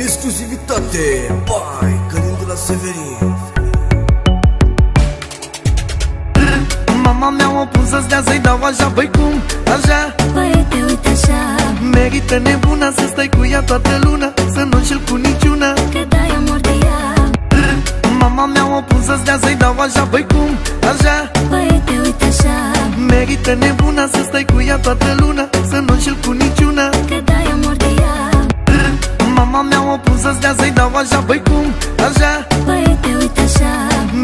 exclusivitate, bai, Călin de la Severin. Mama mi-a opus să-ți dea să-i dau așa, băi cum, așa? Băiete, uite așa, merită nebuna să stai cu ea toată luna, să nu înșel cu niciuna, că dai amor de ea. Mama mi-a opus să-ți dea să-i dau așa, băi cum, așa? Băiete, uite așa, merită nebuna să stai cu ea toată luna, să nu înșel cu niciuna, că dai amor de ea. Mama mi-a opus să-ți dea să-i dau așa, băi cum, așa? Băiete, uite așa,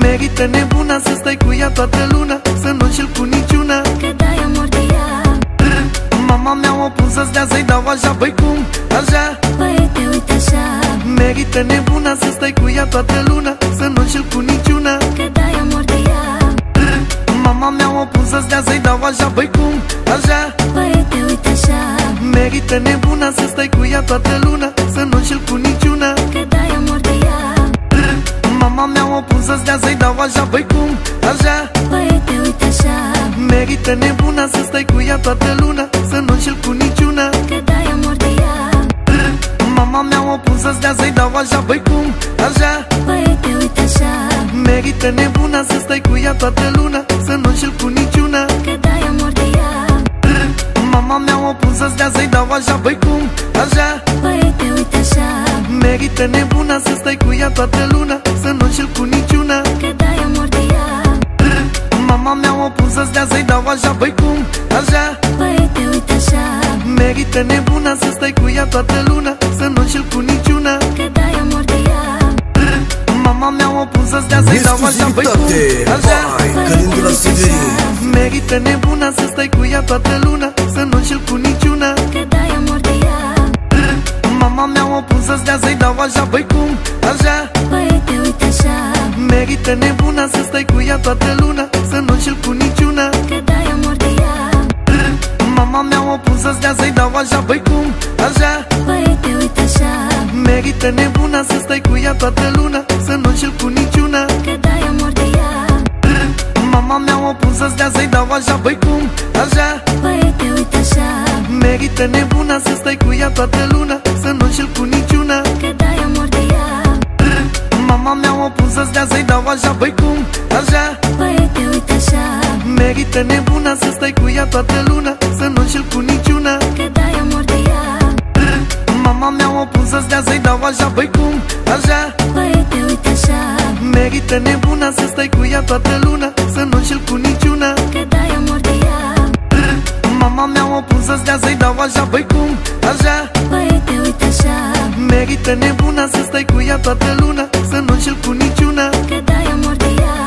merită nebuna să stai cu ea toată luna, să nu înșel cu niciuna, că dai amor de ea. Mama mi-a opus să-ți dea să-i dau așa, băi cum, așa? Băiete, uite așa, merită nebuna să stai cu ea toată luna, să nu înșel cu niciuna, că dai amor de ea. Mama mi-a opus să-ți dea să-i dau așa, băi cum, așa? Băiete, uite așa, merită nebuna să stai cu ea toată luna, să nu înșel cu niciuna, că dai amor de ea. Mama mi-a opus să-ți dea să-i dau așa, băi cum, așa? Băiete, uite așa, merită nebuna să stai cu ea toată luna, să nu înșel cu niciuna, că dai amor de ea. Mama mi-a opus să-ți dea să-i dau așa, băi cum, așa? Băiete, uite așa, merită nebuna să stai cu ea toată luna, să nu înșel cu niciuna, că dai amor de ea. Mama mi-a opus să-ți dea să-i dau așa, băi cum, așa? Băiete, uite așa, merită nebuna să stai cu ea toată luna, să nu înșel cu niciuna, că dai amor de ea. Mama mi-a opus să-ți dea să-i dau așa, băi cum, așa? Băiete, uite așa, merită nebuna să stai cu ea toată luna, să nu înșel cu niciuna, că dai amor de ea. Mama mi-a opus să-ți dea să-i dau așa, băi cum, așa? bai, Călin de la Severin. merită nebuna să stai cu ea toată luna, să nu înșel cu niciuna, Că dai amor de ea. Mama mi-a opus să-ți dea să-i dau așa, băi cum, așa? Băiete, uite așa, merită nebuna să stai cu ea toată luna, să nu înșel cu niciuna, că dai amor de ea. Mama mi-a opus să-ți dea să-i dau așa, băi cum, așa? Băiete, uite așa, merită nebuna să stai cu ea toată luna, să nu înșel cu niciuna, că dai amor de ea. Mama mi-a opus să-ți dea să-i dau așa, băi cum, așa? Băiete, uite așa, merită nebuna să stai cu ea toată luna, să nu înșel cu niciuna, că dai amor de ea. Mama mi-a opus să-ți dea să-i dau așa, băi cum, așa? Băiete, uite așa, merită nebuna să stai cu ea toată luna, să nu înșel cu niciuna, că dai amor de ea. Mama mi-a opus să-ți dea să-i dau așa, băi cum, așa? Băiete, uite așa, merită nebuna să stai cu ea toată luna, să nu înșel cu niciuna, că dai amor de ea. Mama mi-a opus să-ți dea să-i dau așa, băi cum, așa? Băiete, uite așa, merită nebuna să stai cu ea toată luna, să nu înșel cu niciuna, că dai amor de ea.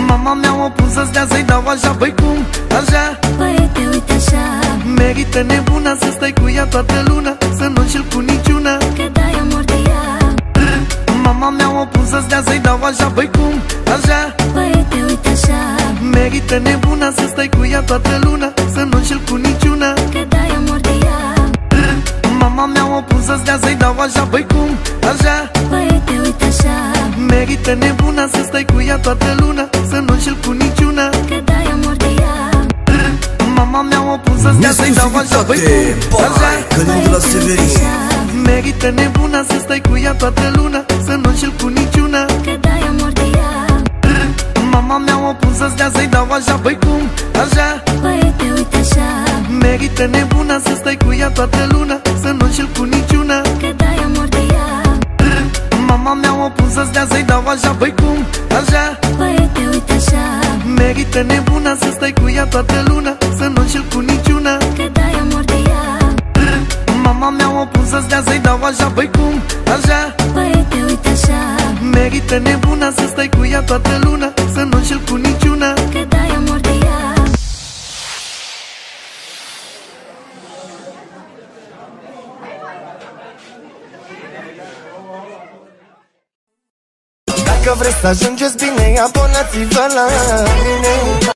Mama mi-a opus să-ți dea să-i dau așa, băi cum, așa? Băiete, uite așa, merită nebuna să stai cu ea toată luna, să nu înșel cu niciuna, că dai amor de ea. Mama mi-a opus să-ți dea să-i dau așa, băi cum, așa? Băiete, uite așa, merită nebuna să stai cu ea toată luna, să nu înșel cu niciuna, că dai amor de ea. Mama mi-a opus să-ți dea să-i dau așa, băi cum, așa? Băiete, uite așa, merită nebuna să stai cu ea toată luna, să nu înșel cu niciuna, că dai amor de ea. Mama mi-a opus să-ți dea să-i dau așa, băi cum, așa? bai, Călin de la Severin. merită nebuna să stai cu ea toată luna, să nu înșel cu niciuna, Că dai amor de ea. Mama mi-a opus să-ți dea să-i dau așa, băi cum, așa? Băiete, uite așa, merită nebuna să stai cu ea toată luna, să nu înșel cu niciuna, că dai amor de ea. Mama mi-a opus să-ți dea să-i dau așa, băi cum, așa? Băiete, uite așa, merită nebuna să stai cu ea toată luna, să nu înșel cu niciuna, că dai amor de ea. Mama mi-a opus să-ți dea să-i dau așa, băi cum, așa? Băiete, uite așa, merită nebuna să stai cu ea toată luna, să nu înșel cu niciuna, că dai amor de ea. Dacă vreți să ajungeți bine, abonați-vă la mine.